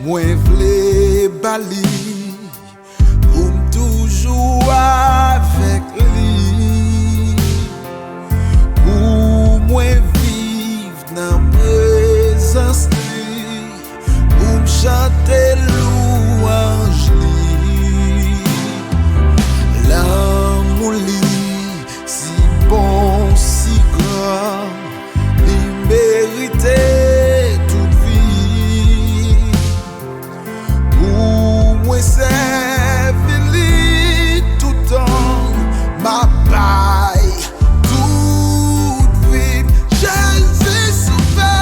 Moi vle bali pour toujours avec lui. Pour moi vivre dans présence lui. Pour me chanter louange lui. L'amour lui si bon si grand. Il méritait toute vie. Pour moi c'est fini tout temps. Ma paille toute vie. Jésus sauvé.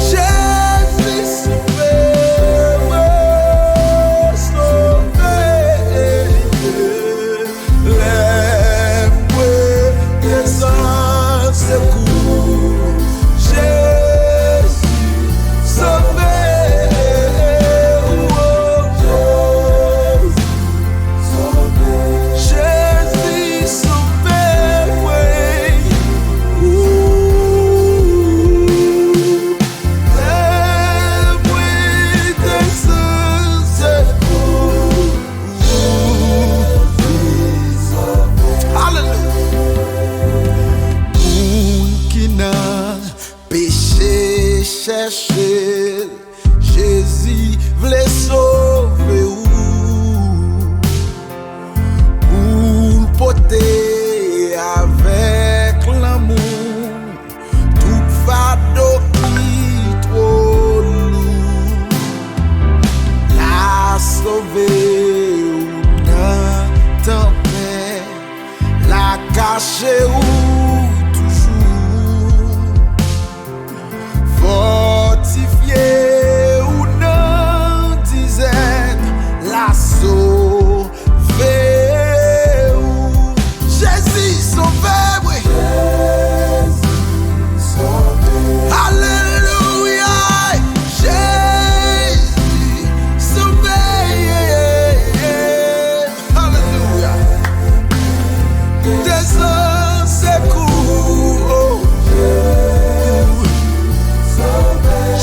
Jésus sauvé. Péché chercher, Jésus voulait sauver ou pour porter avec l'amour toute fardeau qui trop lourd, la sauver ou dans tempête, la cacher ou fortifié ou non dizaine, la sauver ou Jésus sauvé, oui. Jésus sauvé. Alléluia. Jésus sauvé. Alléluia. Descends secours.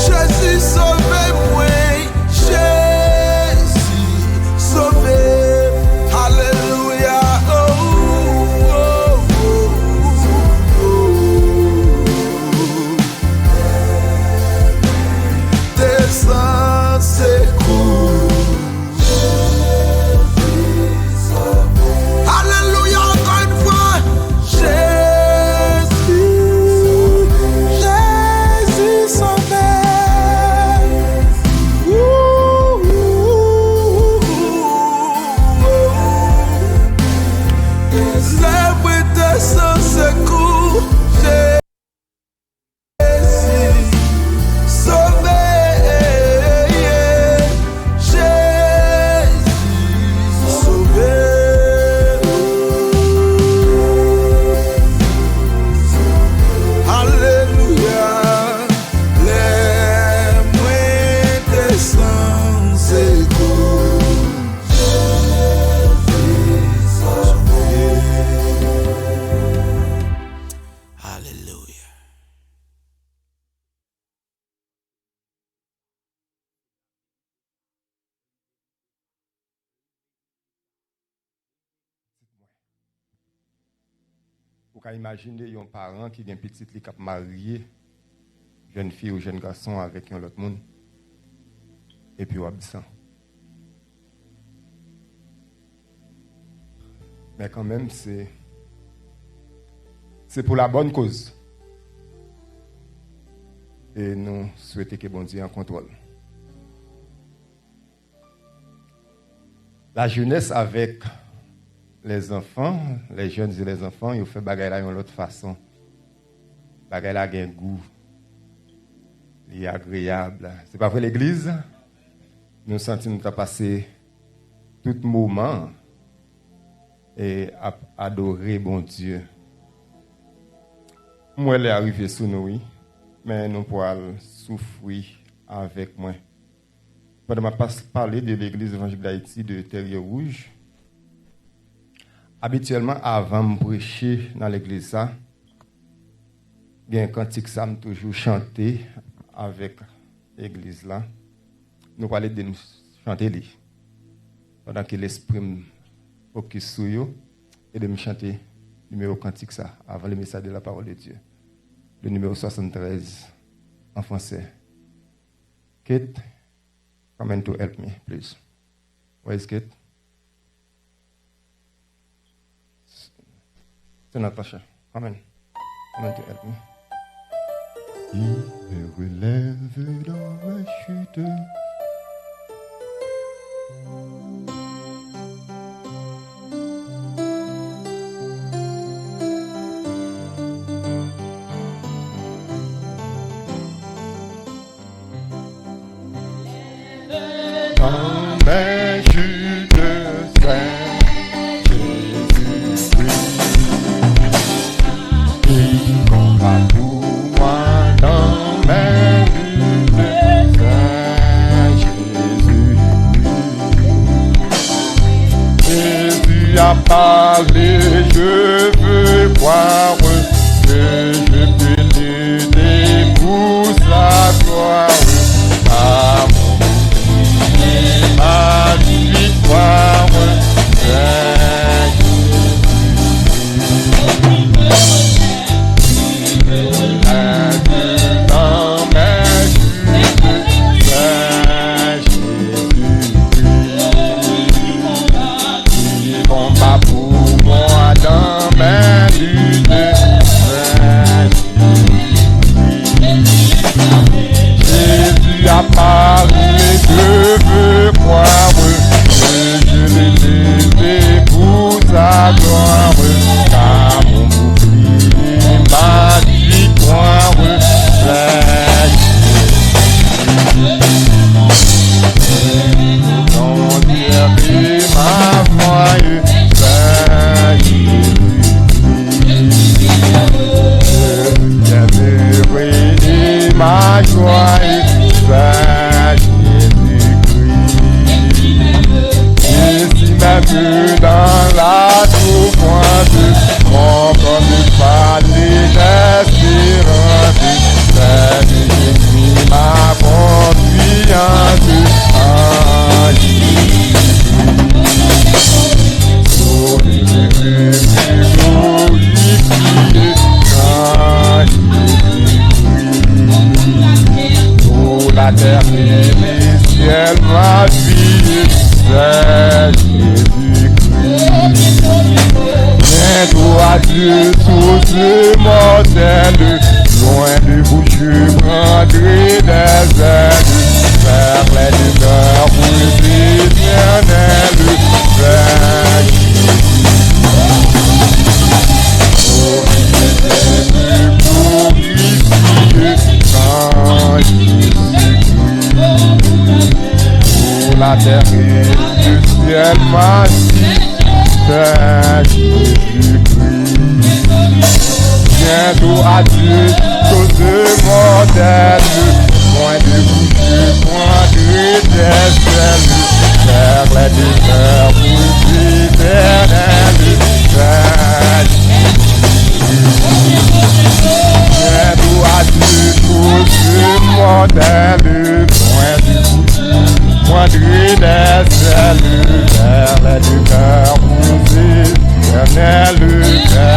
Jésus sauvé, moi, Jésus sauvé, alléluia, descends secours, alléluia, encore une fois, Jésus sauvé. Sans secours, Jésus sauvé, Jésus sauvé. Alléluia, les moines sans secours. Alléluia. Vous pouvez imaginer un parent qui a une petite qui est marié, jeune fille ou jeune garçon avec un autre monde, et puis absent. Mais quand même, c'est pour la bonne cause. Et nous souhaitons que bon Dieu en contrôle. La jeunesse avec les enfants, les jeunes et les enfants, ils font bagaille là d'une autre façon. Bagaille là a un goût. Il est agréable. C'est pas vrai l'église? Nous sentons nous passer tout moment et adorer bon Dieu. Moi, elle est arrivée sous nous, oui, mais nous pouvons souffrir avec moi. Pendant que je parler de l'église évangélique d'Haïti de Terrier Rouge, habituellement, avant de prêcher dans l'église, il y a un cantique ça me toujours chanté avec l'église là, nous allons de nous chanter lui. Pendant que l'esprit me focus sur eux et de me chanter le numéro cantique ça avant le message de la parole de Dieu. Le numéro 73 en français. Kate, come in to help me, please. Where is Kate? C'est Natasha. Come in. Come in to help me. Il me relève dans ma chute. Dans ma chute, c'est Jésus-Christ qui combat pour moi dans ma lutte, c'est Jésus-Christ. Jésus a parlé, je veux croire que je peux lutter pour sa gloire. À mon ma victoire, c'est Jésus. Dans mes chutes, c'est Jésus. Il combat pour moi dans mes luttes, c'est Jésus a parlé, je veux croire que je l'ai levé pour sa gloire, car mon bouclier, ma victoire, c'est Jésus. Mon Dieu et ma foi, c'est Jésus. Jésus, ma joie, c'est Jésus-Christ. Jésus même dans la souffrance, mon corps me parlait d'espérance, c'est Jésus ma confiance en Jésus. Pour le glorifier en Jésus-Christ. Pour la terre et les ciels, ma vie, c'est Jésus-Christ. Bientôt à Dieu, tous les mortels, loin de vous, je prendrai des ailes, vers les demeures éternelles, vers Jésus. Oh, Jésus, glorifié quand Jésus-Christ. Pour la terre et le ciel, ma vie, c'est Jésus-Christ. Bientôt à Dieu, tous mortels, loin de vous, je prendrai des ailes, vers les demeures éternelles, vers bientôt à Dieu, tous mortels, loin de vous, je prendrai des ailes, vers les demeures éternelles, vers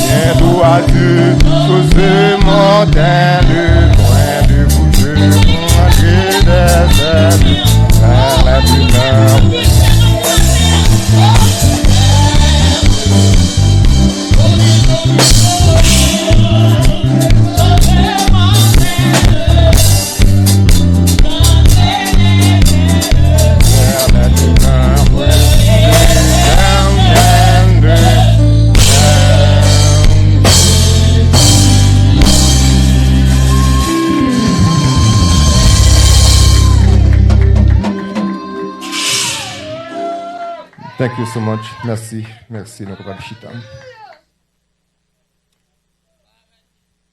bientôt à Dieu, tous mortels, loin de vous, je prendrai des ailes, vers la demeure. Thank you so much. Merci. Merci, notre Papa Chita.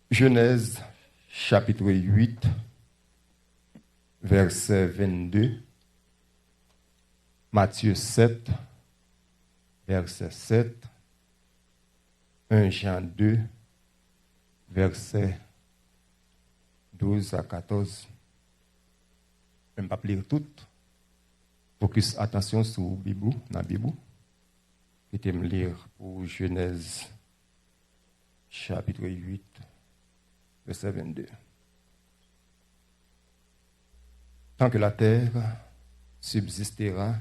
Genèse, chapitre 8, verset 22. Matthieu 7, verset 7. 1 Jean 2, versets 12 à 14. Je ne vais pas lire tout. Focus attention sur Bibou, dans la Bible. Je vais me lire pour Genèse, chapitre 8, verset 22. Tant que la terre subsistera,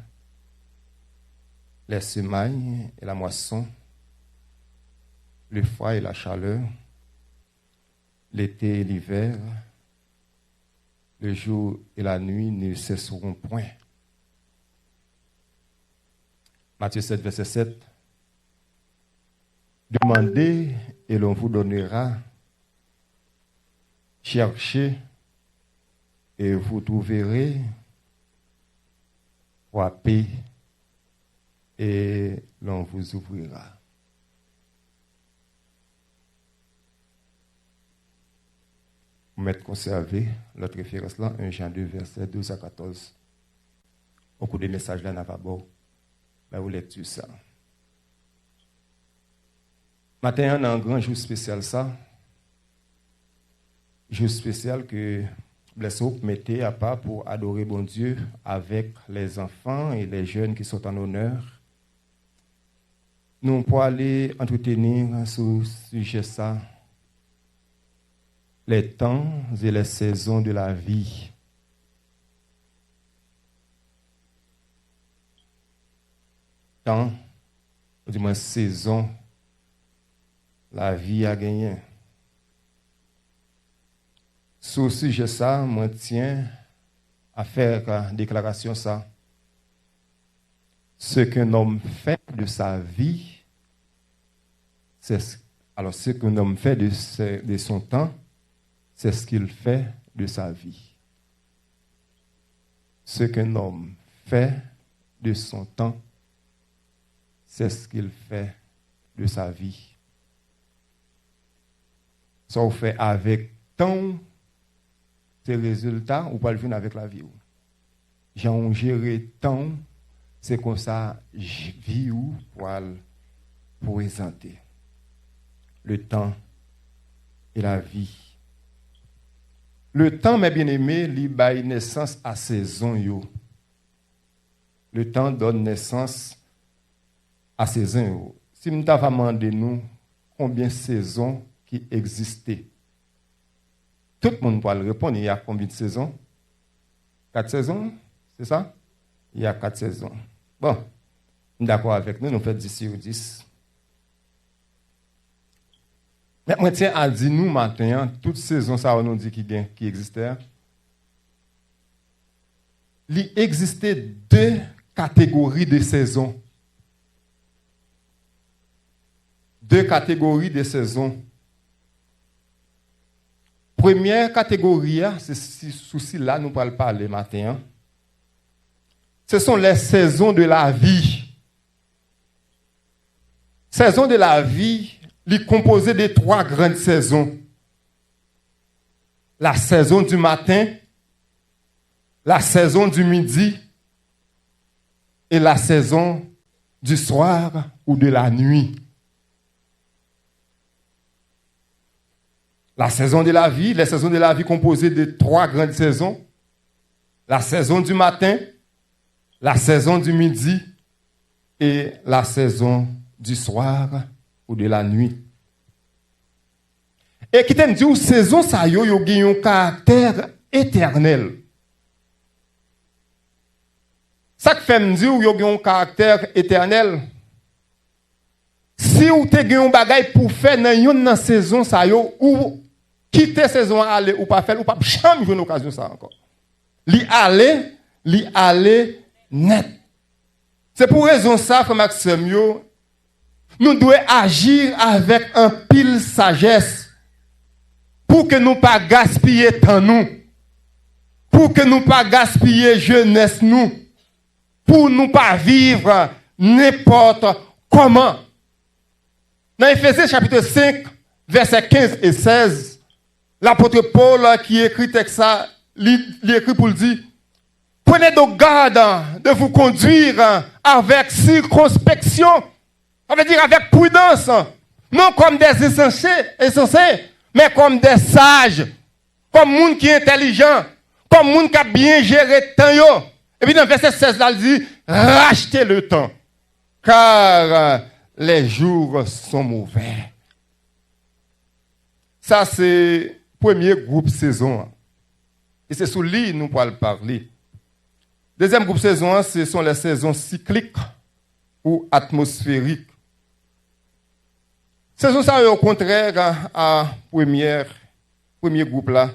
les semailles et la moisson, le froid et la chaleur, l'été et l'hiver, le jour et la nuit ne cesseront point. Matthieu 7, verset 7. Demandez et l'on vous donnera. Cherchez et vous trouverez. Frappez et l'on vous ouvrira. Vous mettez conservé notre référence là, 1 Jean 2, verset 12 à 14. Au cours des messages là, n'a pas beau. Ben, vous lecture ça. Matin, on a un grand jour spécial ça. Jour spécial que Blessou mettez à part pour adorer bon Dieu avec les enfants et les jeunes qui sont en honneur. Nous pouvons aller entretenir sur ce sujet ça. Les temps et les saisons de la vie. Temps, ou du moins saison, la vie a gagné. Sur ce sujet ça, moi tiens à faire une déclaration ça. Ce qu'un homme fait de sa vie, alors ce qu'un homme fait de son temps, c'est ce qu'il fait de sa vie. Ce qu'un homme fait de son temps, c'est ce qu'il fait de sa vie. Ça on fait avec temps, c'est le résultat, ou pas le venir avec la vie. J'ai géré temps, c'est comme ça, vie ou pour présenter. Le temps et la vie. Le temps, mes bien-aimés, il donne naissance à saison. Le temps donne naissance à saison. Si nous avons demandé nous combien de saisons qui existaient, tout le monde peut répondre. Il y a combien de saisons? 4 saisons, c'est ça? Il y a 4 saisons. Bon, d'accord avec nous, nous faisons 10 sur 10. Mais moi, tiens à dire nous maintenant, toute saison, ça nous dit qui existait. Il existait 2 catégories de saisons. 2 catégories de saisons. Première catégorie, c'est ce souci-là, nous allons parler matin. Ce sont les saisons de la vie. Saison de la vie, il est composé de 3 grandes saisons. La saison du matin, la saison du midi et la saison du soir ou de la nuit. La saison de la vie, les saisons de la vie composées de 3 grandes saisons. La saison du matin, la saison du midi et la saison du soir ou de la nuit. Et qui t'aime dire, saison ça yo un caractère éternel. Ça qui fait me dire yo un caractère éternel. Si ou te gen un bagay pour faire dans une saison ça yo ou quitter saison aller ou pas faire ou pas jamais jouer une occasion ça encore. Li aller net. C'est pour raison ça frère Maxime yo nous devons agir avec un pile sagesse pour que nous pas gaspiller temps nous, pour que nous pas gaspiller jeunesse nous, pour nous pas vivre n'importe comment. Dans Éphésiens chapitre 5, versets 15 et 16, l'apôtre Paul qui écrit texte ça, il écrit pour le dire, prenez donc garde de vous conduire avec circonspection, ça veut dire avec prudence, non comme des insensés, mais comme des sages, comme monde qui est intelligent, comme monde qui a bien géré le temps. Yo. Et puis dans le verset 16, là, il dit, rachetez le temps, car les jours sont mauvais. Ça, c'est le premier groupe saison. Et c'est sous lui nous pourrons parler. Deuxième groupe saison, ce sont les saisons cycliques ou atmosphériques. Saison ça au contraire à premier groupe là.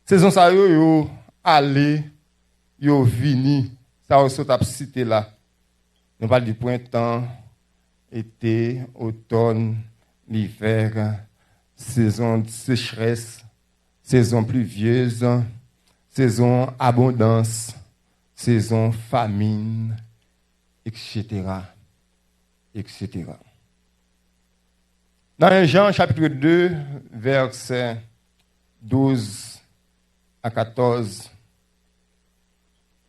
Saison ça yo aller, yo vini, ça aussi t'a cité là. On parle du printemps, été, automne, l'hiver, saison de sécheresse, saison pluvieuse, saison abondance, saison famine, etc. etc. Dans Jean chapitre 2, versets 12 à 14,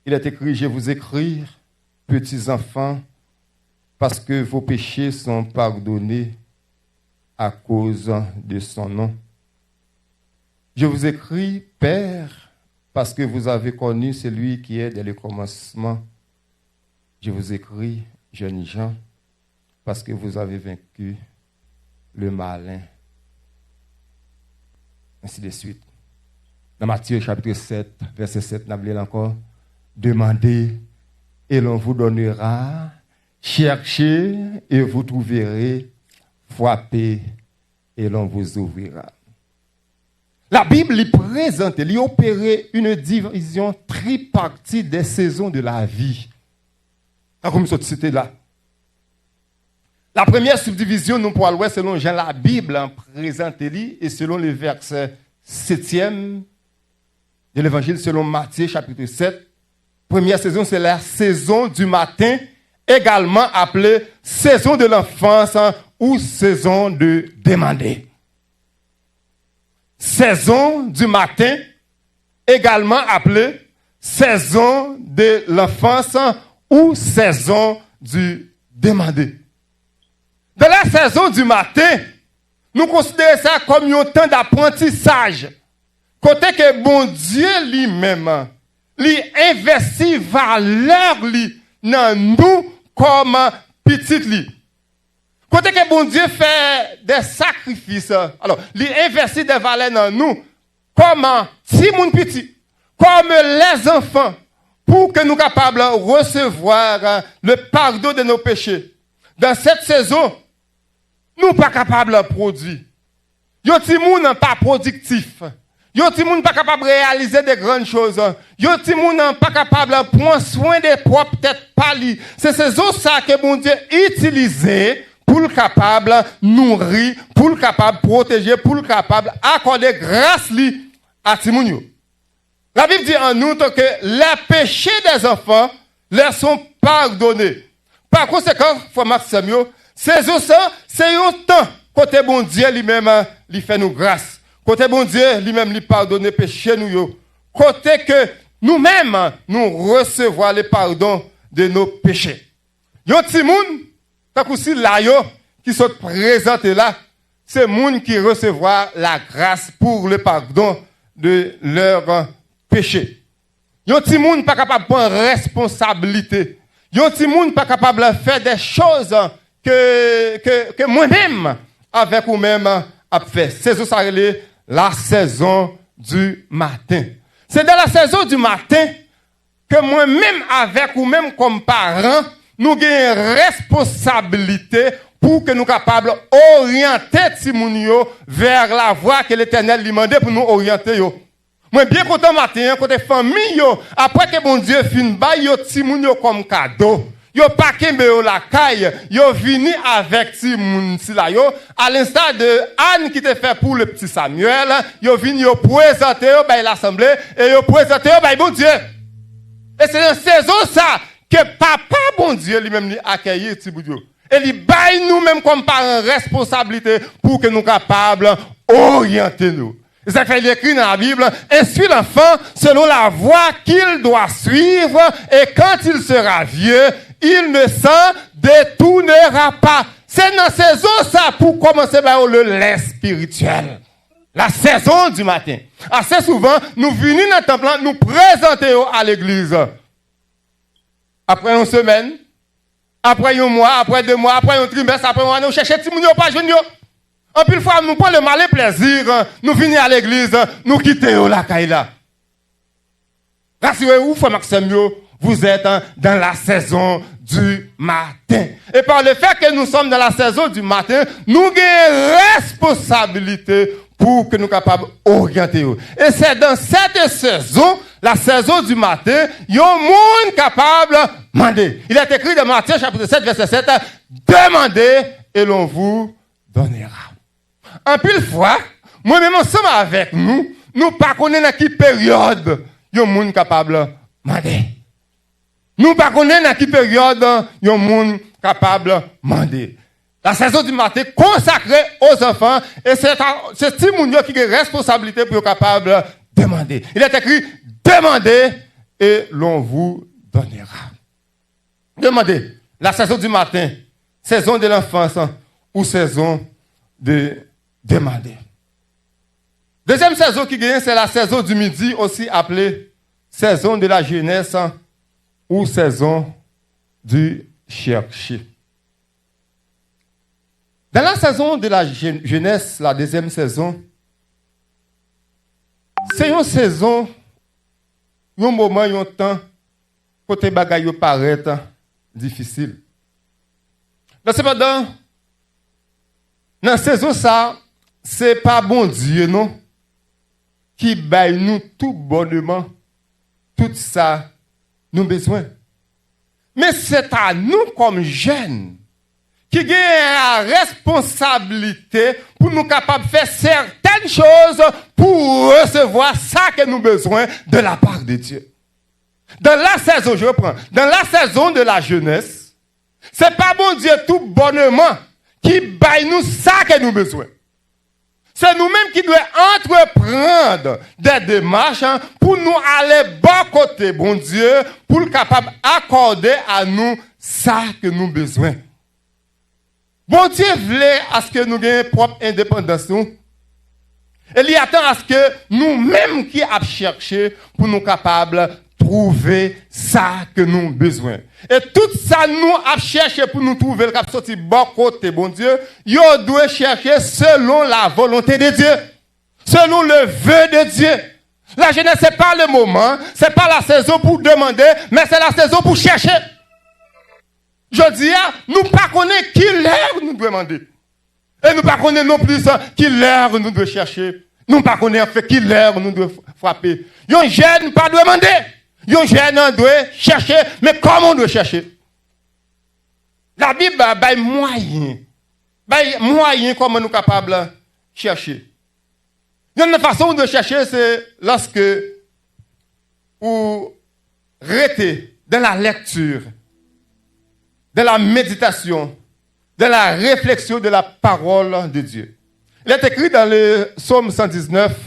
il est écrit, je vous écris, petits enfants, parce que vos péchés sont pardonnés à cause de son nom. Je vous écris, Père, parce que vous avez connu celui qui est dès le commencement. Je vous écris, jeunes gens, parce que vous avez vaincu le malin. Ainsi de suite. Dans Matthieu chapitre 7, verset 7, n'oubliez encore, demandez et l'on vous donnera, cherchez et vous trouverez, frappez et l'on vous ouvrira. La Bible lui présente, lui opérait une division tripartite des saisons de la vie. Comme cette cité là. La première subdivision, nous pourrons voir selon Jean la Bible présente et selon le verset 7e de l'évangile selon Matthieu chapitre 7. Première saison, c'est la saison du matin, également appelée saison de l'enfance ou saison de demander. Saison du matin, également appelée saison de l'enfance ou saison du demander. Dans la saison du matin, nous considérons ça comme un temps d'apprentissage. Côté que bon Dieu lui-même, lui investit valeur lui dans nous comme petit lui. Côté que bon Dieu fait des sacrifices, alors, lui investit des valeurs dans nous comme si mon petit, comme les enfants, pour que nous soyons capables de recevoir le pardon de nos péchés. Dans cette saison, nous ne sommes pas capables de produire. Yo ti moun pas productif. Yo ti moun pas capable de réaliser de grandes choses. Yo ti moun pas capable de prendre soin des propres têtes pali. C'est saison ça que bon Dieu utilisé pour le capable nourrir, pour le capable protéger, pour le capable accorder grâce li à ti moun yo. La Bible dit en outre que les péchés des enfants leur sont pardonnés. Par conséquent, frère Maxime, saison ça, c'est un temps côté bon Dieu lui-même lui fait nous grâce. Côté bon Dieu lui-même lui pardonne péché nous yo. Côté que nous-mêmes nous recevons le pardon de nos péchés. Yo ti moun tant aussi là yo qui sont présentés là, c'est moun qui recevra la grâce pour le pardon de leurs péchés. Yo ti moun pas capable de prendre responsabilité. Yo ti moun pas capable de faire des choses que moi-même avec vous-même a fait. C'est ça la saison du matin. C'est dans la saison du matin que moi-même avec vous-même comme parents, nous avons responsabilité pour que nous soyons capables d'orienter Timounio vers la voie que l'Éternel lui demandait pour nous orienter. Moi, bien content matin, côté famille, après que bon Dieu fin bail Timounio comme cadeau. Yo pas kembe yo la caille, yo vini avec ti moun si la yo, à l'instar de Anne qui te fait pour le petit Samuel, yo vini yo présenter yo by l'assemblée et yo présenter yo by bon Dieu. Et c'est une saison ça que papa bon Dieu lui-même lui accueillir ti boudou. Et lui bail nous-mêmes comme parents responsabilité pour que nous capables orienter nous. Ça fait écrit dans la Bible, instruis l'enfant selon la voie qu'il doit suivre et quand il sera vieux, il ne s'en détournera pas. C'est dans la saison ça pour commencer par le lait spirituel. La saison du matin. Assez souvent, nous venons dans le temple, nous présentons à l'église. Après une semaine, après un mois, après 2 mois, après un trimestre, après un mois, nous cherchons petit moun yo pas jeune yo. En plus fois, nous prenons le malin plaisir, nous venons à l'église, nous quittons la caille là. Rassurez-vous, frère Maxime, vous êtes dans la saison du matin. Et par le fait que nous sommes dans la saison du matin, nous avons responsabilité pour que nous soyons capables d'orienter. Et c'est dans cette saison, la saison du matin, il y a un monde capable de demander. Il est écrit dans Matthieu chapitre 7, verset 7, demandez et l'on vous donnera. En pile fois, moi-même ensemble avec nous, nous ne connaissons pas dans quelle période il y a un monde capable de demander. Nous ne connaissons pas dans quelle période il y a un monde capable de demander. La saison du matin consacrée aux enfants, et c'est ce monde qui a responsabilité pour être capable de demander. Il est écrit, demandez et l'on vous donnera. Demandez, la saison du matin, saison de l'enfance ou saison de demander. Deuxième saison qui gagne, c'est la saison du midi, aussi appelée saison de la jeunesse ou saison du chercher. Dans la saison de la jeunesse, la deuxième saison, c'est une saison, un moment, un temps, côté bagaille paraît difficile. Mais cependant, dans la saison, ça, c'est pas bon Dieu, non, qui baille nous tout bonnement, tout ça, nous besoin. Mais c'est à nous comme jeunes, qui a la responsabilité pour nous capables de faire certaines choses pour recevoir ça que nous avons besoin de la part de Dieu. Dans la saison, je reprends, dans la saison de la jeunesse, c'est pas bon Dieu tout bonnement qui baille nous ça que nous avons besoin. C'est nous-mêmes qui devons entreprendre des démarches pour nous aller bon côté, bon Dieu, pour le capable d'accorder à nous ça que nous avons besoin. Bon Dieu voulait à ce que nous ayons propre indépendance. Et il attend à ce que nous-mêmes qui avons cherché pour nous capables de trouver ça que nous avons besoin. Et tout ça nous avons cherché pour nous trouver le cap sorti bon côté, bon Dieu, nous devons chercher selon la volonté de Dieu, selon le vœu de Dieu. La jeunesse, ce n'est pas le moment, ce n'est pas la saison pour demander, mais c'est la saison pour chercher. Je dis, nous ne connaissons pas qui l'heure nous devons demander. Et nous ne connaissons non plus qui l'heure nous devons chercher. Nous ne connaissons pas qui l'heure nous devons frapper. Un jeune ne pas demander. Un jeune doit chercher. Mais comment on doit chercher? La Bible a moyen. Moyen comment nous sommes capables de chercher. Une façon de chercher, c'est lorsque vous restez dans la lecture, de la méditation, de la réflexion de la parole de Dieu. Il est écrit dans le psaume 119,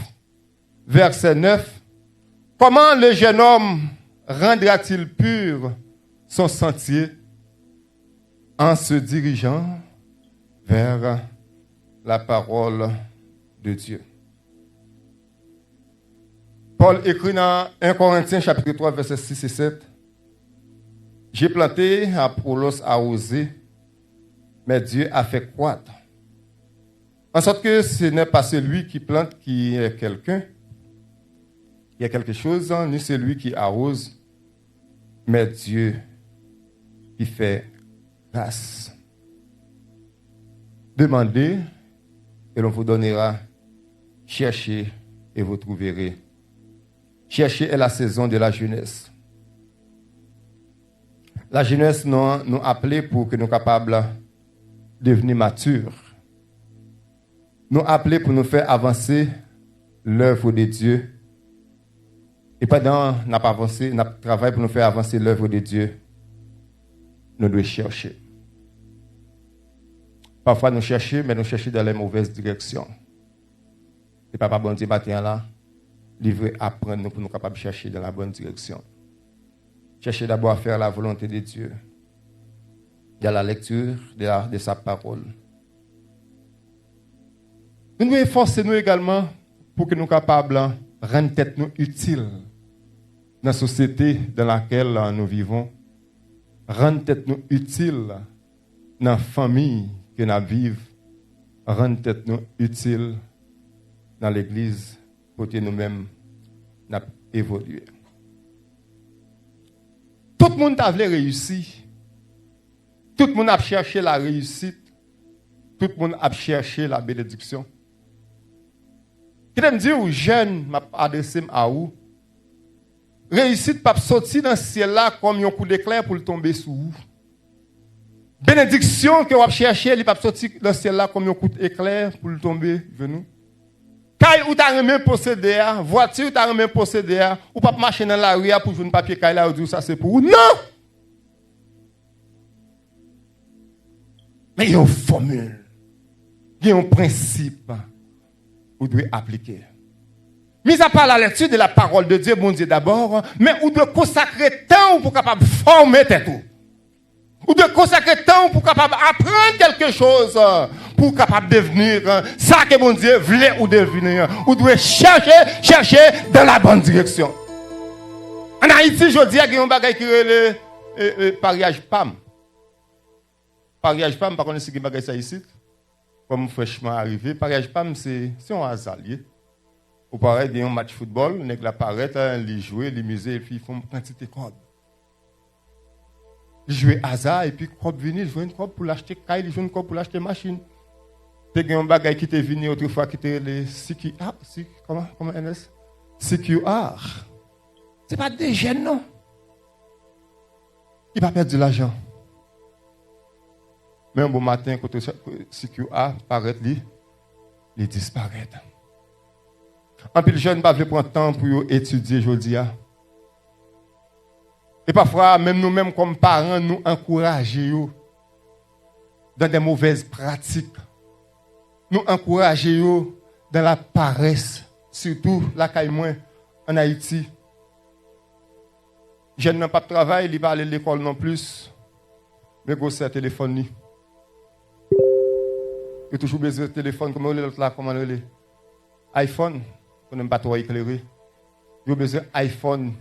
verset 9, « Comment le jeune homme rendra-t-il pur son sentier en se dirigeant vers la parole de Dieu ?» Paul écrit dans 1 Corinthiens chapitre 3, verset 6 et 7, « J'ai planté, Apollos a arrosé, mais Dieu a fait croître. En sorte que ce n'est pas celui qui plante qui est quelqu'un, il y a quelque chose, ni celui qui arrose, mais Dieu qui fait grâce. Demandez et l'on vous donnera. Cherchez et vous trouverez. Cherchez est la saison de la jeunesse. La jeunesse nous appelée pour que nous soyons capables de devenir matures. Nous appelés pour nous faire avancer l'œuvre de Dieu. Et pendant que nous avancé, nous travaillons pour nous faire avancer l'œuvre de Dieu, nous devons chercher. Parfois nous cherchons, mais nous cherchons dans les mauvaises directions. Et Papa bon Dieu matin là, livrer apprendre nous pour nous capables de chercher dans la bonne direction. Cherchez d'abord à faire la volonté de Dieu. de la lecture de sa parole. Nous devons efforcer nous également pour que nous soyons capables de rendre tête nous utile dans la société dans laquelle nous vivons, rendre tête nous utile dans la famille que nous vivons, rendre tête nous utile dans l'église pour que nous-mêmes nous évoluer. Tout le monde a voulu réussir. Tout le monde a cherché la réussite. Tout le monde a cherché la bénédiction. Je me dis aux jeunes, je adresse à vous. Réussite pas sortir dans ce ciel-là comme un coup d'éclair pour tomber sous vous. Bénédiction que vous cherchez, elle ne pas sortir dans ce ciel-là comme un coup d'éclair pour tomber vers Quand vous avez même possédé, voiture vous avez même possédé, ou pas marcher dans la rue pour jouer un papier quand là, vous ça c'est pour vous. Non! Mais il y a une formule, il y a un principe que vous devez appliquer. Mis à part la lecture de la parole de Dieu, bon Dieu d'abord, mais vous devez consacrer temps pour capable former tout. Vous devez consacrer temps pour capable apprendre quelque chose, pour capable devenir ça que bon Dieu voulait ou devenir. Vous devez chercher dans la bonne direction. En Haïti, je dis qu'il y a un bagage qui est le pariage PAM. Pariage PAM, par contre, c'est un bagage ça ici. Comme fraîchement arrivé, pariage PAM, c'est un hasard. Ou pareil, il y a un match de football, on est là, paraît, il joue, il mise, et puis il faut une quantité de cordes. Il joue hasard, et puis cordes vient, il joue une corde pour l'acheter caille, il joue une corde pour l'acheter machine. Il y a un bagage qui était venu autrefois, qui était le CQR, comment NS? CQR. Ce n'est pas des jeunes, non. Il va perdre de l'argent. Mais un bon matin, quand le CQA paraît, il disparaît. En plus, les jeunes ne peuvent pas prendre temps pour étudier aujourd'hui. Et parfois, même nous-mêmes, comme parents, nous encourageons dans des mauvaises pratiques. Nous encourageons dans la paresse, surtout la caille en Haïti. Les jeunes n'ont pas de travail, ils ne vont pas aller à l'école non plus. Mais ils ont un téléphone. Ils ont toujours besoin de téléphone. Comment on l'autre là? Comment on l'autre? iPhone. On n'aime pas trop éclairé. Ils ont besoin d'iPhone,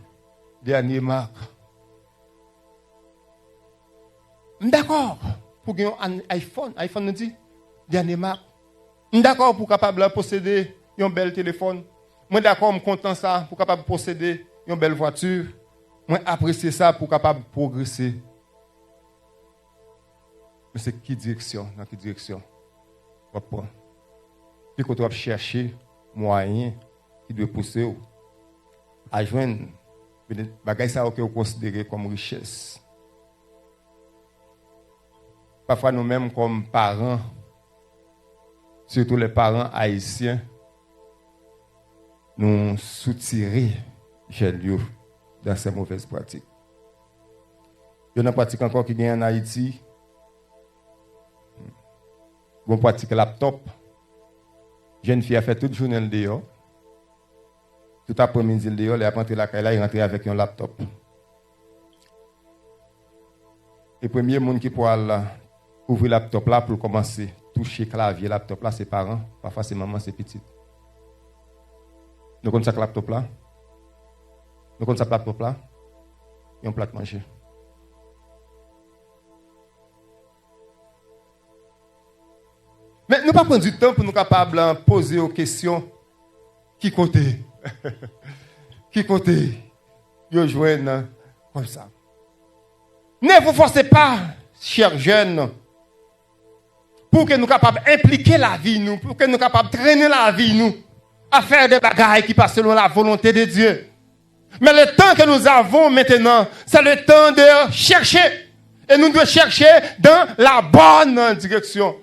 dernier marque. D'accord. Pour gagner un iPhone, iPhone nous dit, dernier marque. D'accord pour capable posséder un bel téléphone. Moi d'accord, je suis content ça pour capable posséder une belle voiture. Moi apprécier ça pour capable progresser. Mais c'est qui direction? Dans quelle direction? Puis quand on va chercher moyen qui doit pousser à joindre des bagages que vous considérez comme richesse. Parfois nous-mêmes comme parents, surtout les parents haïtiens, nous soutirer jeunes dans ces mauvaises pratiques. Il y a une pratique encore qui gagne en Haïti. Une pratique laptop. Jeune fille a fait toute journée dehors. Tout après-midi dehors, elle a rentré la caille, elle est rentrée avec un laptop. Le premier monde qui pourra ouvrir le laptop là pour commencer toucher clavier laptop là, c'est parents, parfois c'est maman, c'est petite. Nous connaissons ce laptop là. Nous connaissons ce laptop là. Et un plat de manger. Mais nous ne pas prendre du temps pour nous capables de poser aux questions qui côté qui côté yo joindre comme ça. Ne vous forcez pas, chers jeunes, pour que nous capables d'impliquer la vie nous, pour que nous capables de traîner la vie nous à faire des bagailles qui passent selon la volonté de Dieu. Mais le temps que nous avons maintenant, c'est le temps de chercher. Et nous devons chercher dans la bonne direction.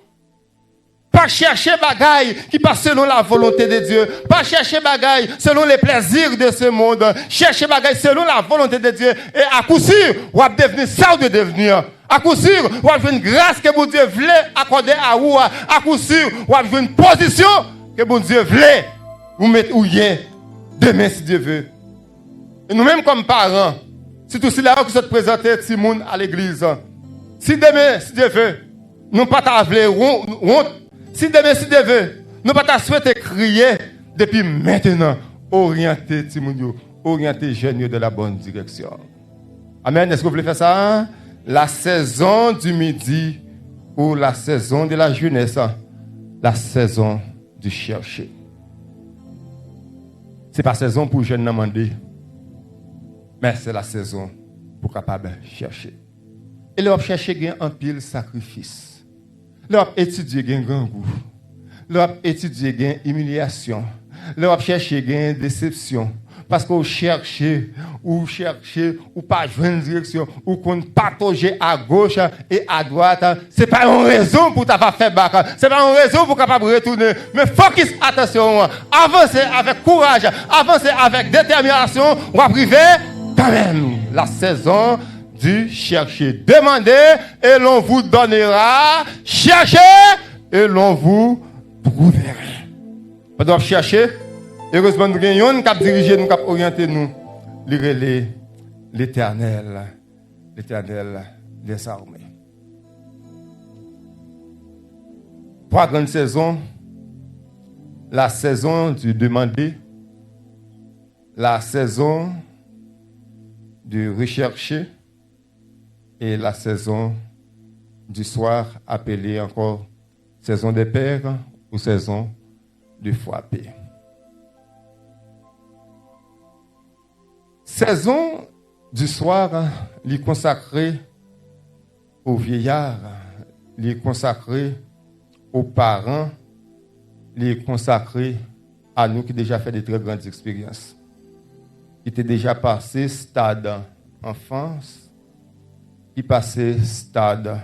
Pas chercher bagaille qui passe selon la volonté de Dieu. Pas chercher bagaille selon les plaisirs de ce monde. Chercher bagaille selon la volonté de Dieu. Et à coup sûr, vous allez devenir ça ou de devenir. À coup sûr, vous allez avoir une grâce que bon Dieu voulait accorder à vous. À coup sûr, vous allez avoir une position que bon Dieu voulait vous mettre où il est demain si Dieu veut. Et nous-mêmes comme parents, c'est aussi là que vous êtes présentés Timoun à l'église. Si demain, si Dieu veut, nous pas t'avler honte. Si demain, si Dieu veut, nous pas souhaiter crier depuis maintenant, orienter Timounio, orienter jeunes de la bonne direction. Amen. Est-ce que vous voulez faire ça? Hein? La saison du midi ou la saison de la jeunesse, la saison du chercher. Ce n'est pas saison pour jeunes demander, mais c'est la saison pour capable chercher. Et leur chercher gain en pile sacrifice. Leur étudier gain grand goût. Leur étudier gain humiliation. Leur chercher gain déception. Parce que vous cherchez, ou pas joindre direction, ou qu'on patauger à gauche et à droite. C'est pas une raison pour t'avoir fait bac. C'est pas une raison pour capable retourner. Mais focus, attention. Avancez avec courage. Avancez avec détermination. On va priver quand même la saison du chercher. Demandez et l'on vous donnera. Cherchez et l'on vous trouvera. Pendant chercher, heureusement, nous avons qui dirigé, nous qui orienté nous, l'Éternel des armées. 3 grandes saisons. La saison du demander, la saison du rechercher et la saison du soir, appelée encore saison des pères ou saison du frapper. Saison du soir, lui consacrée aux vieillards, lui consacrée aux parents, lui consacrée à nous qui déjà fait de très grandes expériences, qui étaient déjà passé stade enfance, qui passé stade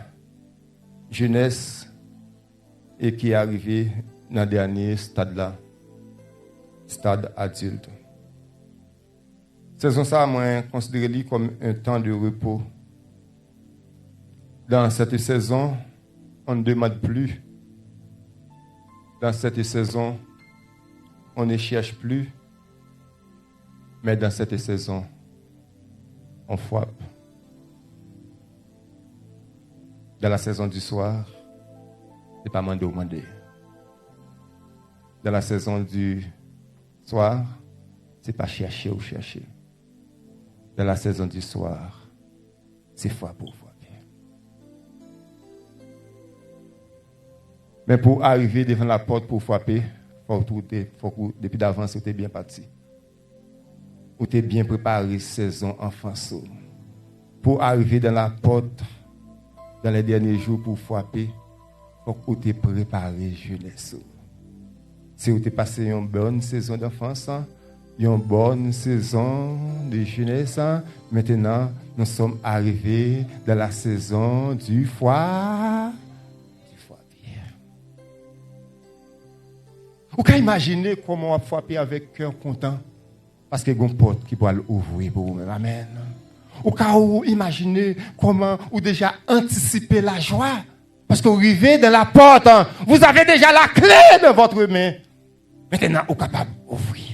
jeunesse et qui est arrivé dans le dernier stade là, stade adulte. Saison ça, moi, considéré comme un temps de repos. Dans cette saison, on ne demande plus. Dans cette saison, on ne cherche plus. Mais dans cette saison, on frappe. Dans la saison du soir, c'est pas mandé ou mandé. Dans la saison du soir, c'est pas chercher ou chercher. Dans la saison du soir, c'est foi pour frapper. Mais pour arriver devant la porte pour frapper, faut que depuis d'avance, vous êtes bien parti. Vous êtes bien préparé saison enfance. Pour arriver dans la porte, dans les derniers jours pour frapper, il faut que vous êtes préparé jeunesse. Si vous êtes passé une bonne saison d'enfance, une bonne saison de jeunesse. Maintenant, nous sommes arrivés dans la saison du foie. Vous pouvez imaginer comment on va frapper avec cœur content parce qu'il y a une porte qui peut l'ouvrir pour vous-même. Amen. Vous pouvez imaginer comment vous déjà anticiper la joie parce que vous arrivez dans la porte. Vous avez déjà la clé dans votre main. Maintenant, vous êtes capable d'ouvrir.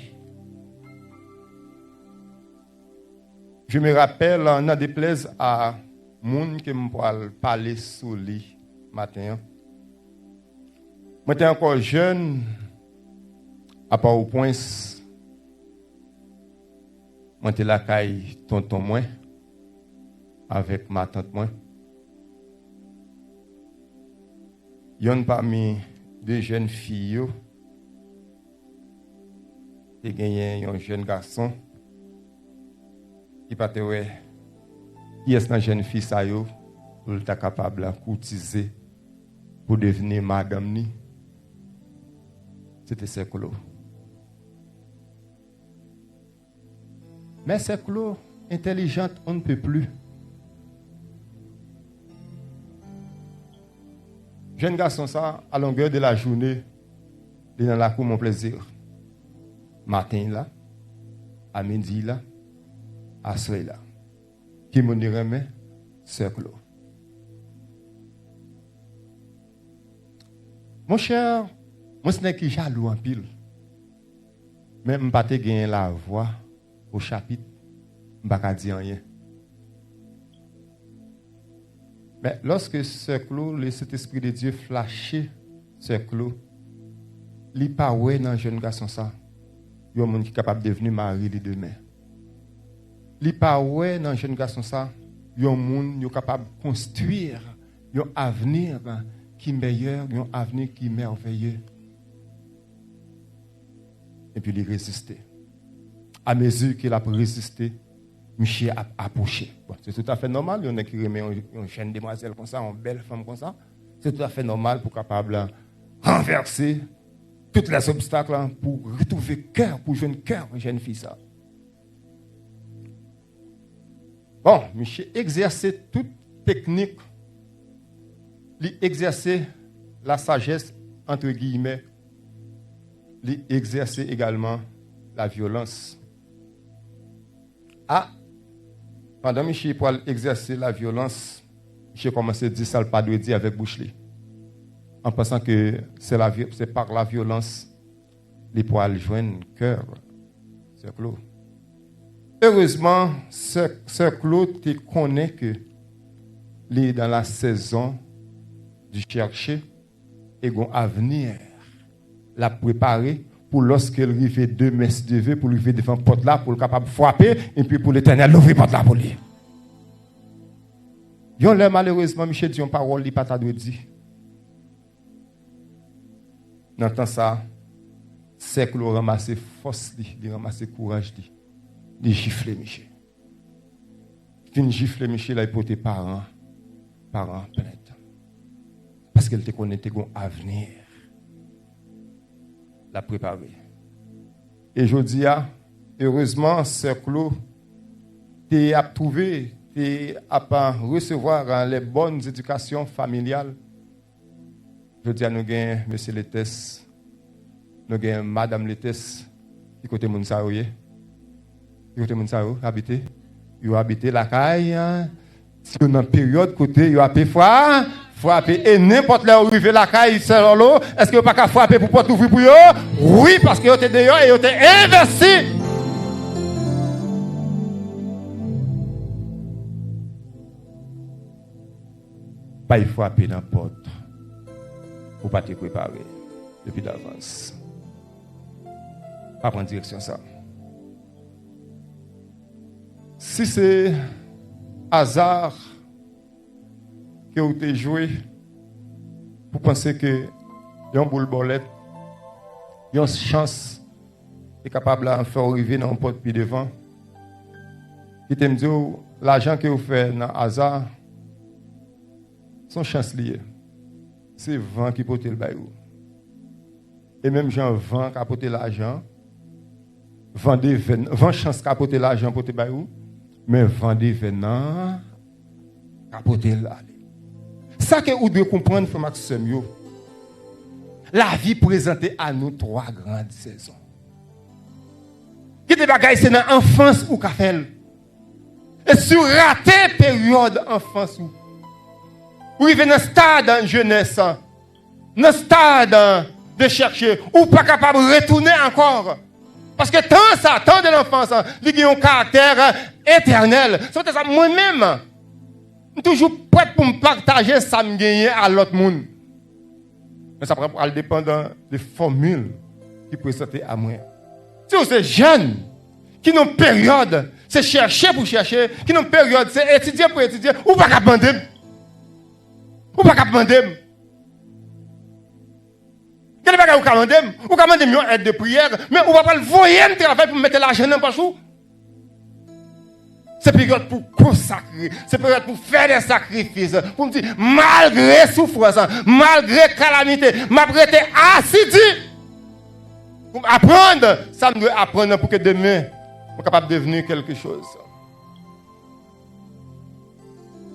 Je me rappelle, on a déplaise à monde qui me parler sous lit matin. Moi, j'étais encore jeune, à part au point, moi, j'étais là caille tonton moi, avec ma tante moi. Il y a parmi deux jeunes filles, qui gagné un jeune garçon. Qui pas ouais qui est une jeune fille ça yo pour être capable de courtiser pour devenir madame ni c'était Seclo. Mais Seclo intelligente on ne peut plus. Jeune garçon ça à longueur de la journée il est dans la cour mon plaisir. Matin là, à midi là, à soir là. Qui me dirait cercle. Mon cher, moi ce n'est que jaloux en pile. Mais je ne peux pas gagner la voix au chapitre, je ne peux pas dire rien. Mais lorsque Sœur Claude, le Saint-Esprit de Dieu flashé Sœur Claude, il pas ouais dans jeune garçon ça. Il y a un monde qui est capable de devenir mari de demain. Il pas ouais dans jeune garçon ça. Il y a un monde qui est capable de construire un avenir qui est meilleur, un avenir qui est merveilleux. Et puis il résistait. À mesure qu'il a résisté, Michel a approché. Bon, c'est tout à fait normal. Il y en a qui remet une jeune demoiselle comme ça, une belle femme comme ça. C'est tout à fait normal pour capable renverser tous les obstacles pour retrouver cœur, pour jouer un cœur, une jeune fille ça. Bon, Michel exerçait toute technique. Il exerçait la sagesse, entre guillemets. Il exerçait également la violence. Ah, pendant que Michel pour exercer la violence, Michel commençait à dire ça, le pas de dire avec bouche. En pensant que c'est par la violence les poils joignent cœur. Sœur Claude. Heureusement, Sœur Claude te connaît que les dans la saison du chercher et un avenir la préparer pour lorsqu'elle arrive deux messes de vœux pour lui faire devant porte là pour le capable frapper et puis pour l'Éternel l'ouvrir porte là pour lui. Yon là malheureusement Michel dit une parole li pas ta doit dire. Dans temps ça, c'est que le ramasser force li, il ramasser courage li. Il gifle Michel. Fin gifle Michel là il porter parents plainte. Parce qu'elle te connaissait un avenir. La préparer. Et je dis, heureusement, Sœur Claude, tu as trouvé, tu as recevoir les bonnes éducations familiales. Je dis à nous, Monsieur Letes, nous avons Madame Letes, qui côté Mounsaouye, qui côté Mounsaou, habité. Ils habité la caille. Si on a une période côté, ils ont appelé frapper et n'importe là où arrive la caille selon l'eau, est-ce que vous pas qu'à frapper pour porte ouvrir pour eux? Oui, parce que vous êtes dehors et vous êtes investi. Pas il frapper dans la porte pour pas te préparer depuis d'avance. Pas prendre direction ça. Si c'est hasard que vous avez joué pour penser que y a un boule bolette, y a une chance est capable de faire arriver dans un porte puis devant. Qui te dit l'argent que vous faites dans le hasard, son chance liée. C'est vent qui porte le bail. Et même Jean vent qui a porté l'argent, vent chance qui a porté l'argent pour te bail, mais vent d'événement qui a porté l'argent. Ça que vous devez comprendre, frère Maxime, la vie présentée à nous trois grandes saisons. Qui des bagailles c'est dans l'enfance ou qu'a fait. Et sur raté période enfance ou. Vous arrivez dans le stade de jeunesse, dans le stade de chercher, ou pas capable de retourner encore. Parce que tant de l'enfance, il y a un caractère éternel. C'est pour ça moi-même. Je suis toujours prêt pour me partager ça me gagner à l'autre monde. Mais ça prend dépendre des formules qui présentent à moi. Si vous êtes jeune, qui n'ont période, c'est chercher pour chercher, qui n'ont période, c'est étudier pour étudier, ou pas qu'à demander. Ou pas qu'à demander. Quel bagage ou qu'à demander? Ou qu'à demander une aide de prière, mais on va pas le voyer un travail pour mettre l'argent dans le poche. C'est période pour consacrer, c'est période pour faire des sacrifices, pour me dire, malgré souffrance, malgré calamité, malgré assidu, pour apprendre, ça me doit apprendre pour que demain, je sois capable de devenir quelque chose.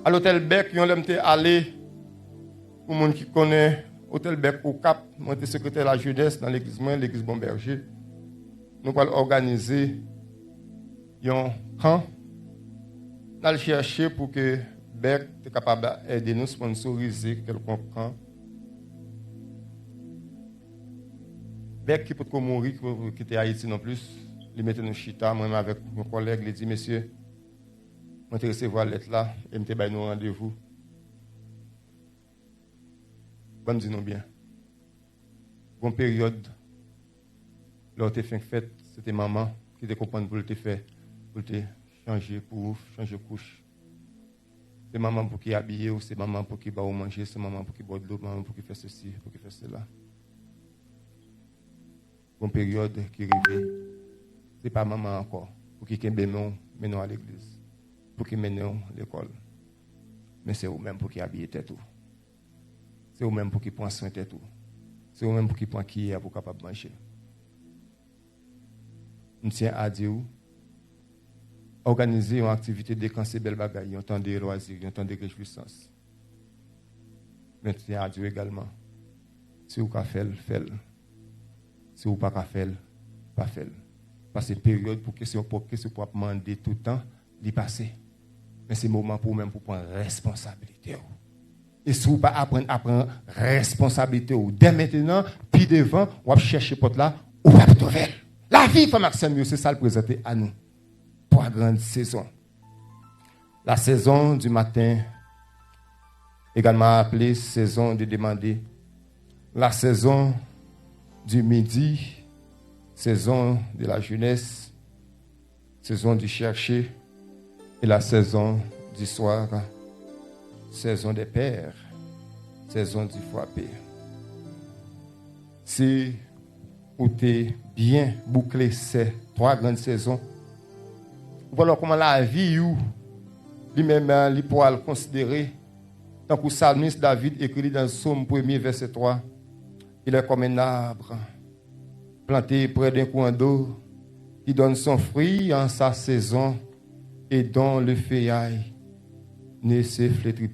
À l'hôtel Bec, on l'aime aller, pour les gens qui connaissent, l'hôtel Bec au Cap, moi j'étais secrétaire de la jeunesse dans l'église Bonberger. Nous allons organiser un camp. Nous allons chercher pour que Bec soit capable d'aider nous, sponsoriser quelconque camp. Bec qui peut mourir, qui était à Haïti non plus, il mettait nous chita, moi avec mon collègue, il dit, monsieur, je vais recevoir lettre là, et je vais nous rendez-vous. Bonne dit non bien. Une période, là, tu fait fête, c'était maman qui te comprend pour te faire, pour te changer couche. C'est maman pour qui habiller, ou c'est maman pour qui va manger, c'est maman pour qui boit de l'eau, maman pour qui fait ceci, pour qui fait cela. Une période qui arrive, ce n'est pas maman encore, pour qui mène à l'église, pour qui mène à l'école. Mais c'est vous-même pour qui habiller tout. C'est vous-même pour qui prend soin de tout. C'est vous-même pour qui prend qui est pour capable manger. Je tiens à dire, organiser une activité de décancer belle bagaille, un temps de loisirs, un temps de réjouissance. Mais je tiens à dire également, si vous pouvez faire, faites-le. Si vous ne pouvez pas faire, pas faire. Parce que c'est période pour que vous pouvez demander tout le temps, d'y passer. Mais c'est le moment pour même pour prendre responsabilité. Et si vous ne pouvez pas prendre responsabilité, dès maintenant, puis devant, vous allez chercher porte là, vous allez trouver. La vie, Frère Maxime, c'est ça le présenter à nous. Pour la grande saison. La saison du matin, également appelée saison de demander. La saison du midi, saison de la jeunesse, saison du chercher, et la saison du soir, saison des pères, saison du frapper. Si vous avez bien bouclé ces trois grandes saisons, voilà comment la vie, lui-même, il pourra le considérer, tant que le psalmiste David écrit dans le psaume 1er, verset 3, il est comme un arbre planté près d'un coin d'eau qui donne son fruit en sa saison et dont le feuillage ne se flétrit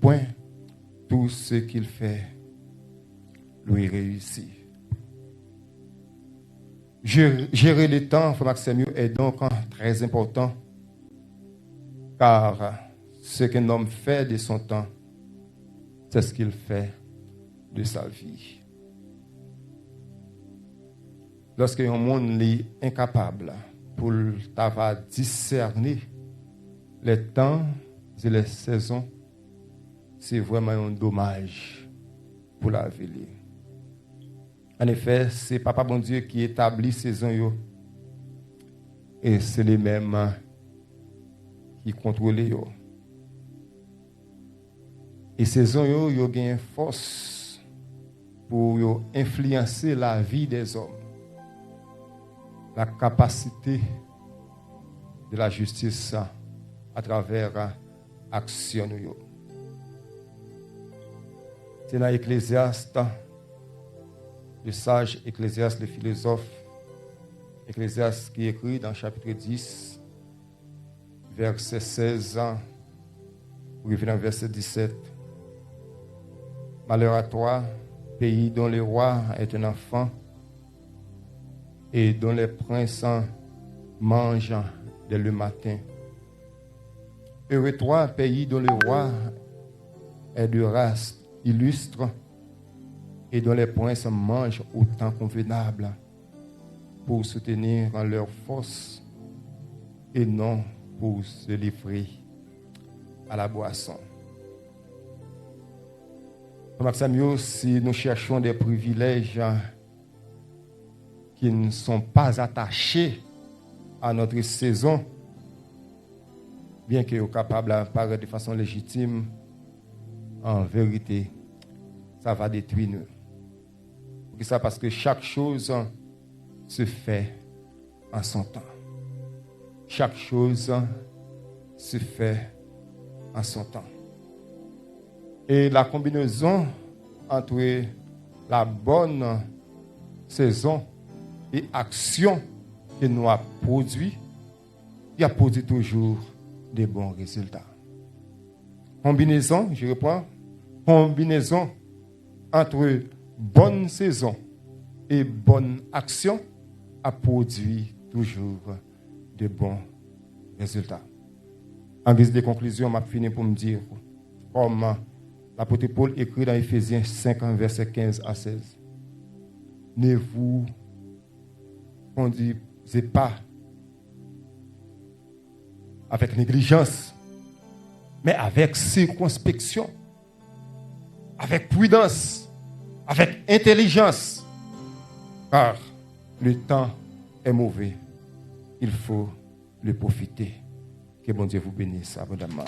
point. Tout ce qu'il fait lui réussit. Gérer le temps, Frère Maxime, est donc très important, car ce qu'un homme fait de son temps, c'est ce qu'il fait de sa vie. Lorsque un monde est incapable pour discerner les temps et les saisons, c'est vraiment un dommage pour la vie. En effet, c'est Papa bon Dieu qui établit saison et c'est les mêmes qui contrôlent yo. Et saison yo ont une force pour influencer la vie des hommes. La capacité de la justice à travers l'action. C'est dans Ecclésiaste, le sage Ecclésiaste, le philosophe Ecclésiaste qui écrit dans chapitre 10, verset 16, pour revenir dans verset 17. Malheur à toi, pays dont le roi est un enfant et dont les princes mangent dès le matin. Heureux toi, pays dont le roi est de race illustre et dont les princes mangent au temps convenable pour soutenir leur force et non pour se livrer à la boisson. Maxime, si nous cherchons des privilèges qui ne sont pas attachés à notre saison, bien qu'ils soient capables d'apparaître de façon légitime, en vérité, ça va détruire nous. Pourquoi ça? Parce que chaque chose se fait en son temps. Chaque chose se fait en son temps. Et la combinaison entre la bonne saison et action que nous avons produit, il a produit toujours des bons résultats. Combinaison, je reprends, combinaison entre bonne saison et bonne action a produit toujours de bons résultats. En guise de conclusion, je finis pour me dire, comme l'apôtre Paul écrit dans Éphésiens 5, verset 15 à 16, ne vous conduisez pas avec négligence, mais avec circonspection, avec prudence, avec intelligence, car le temps est mauvais. Il faut le profiter. Que bon Dieu vous bénisse abondamment.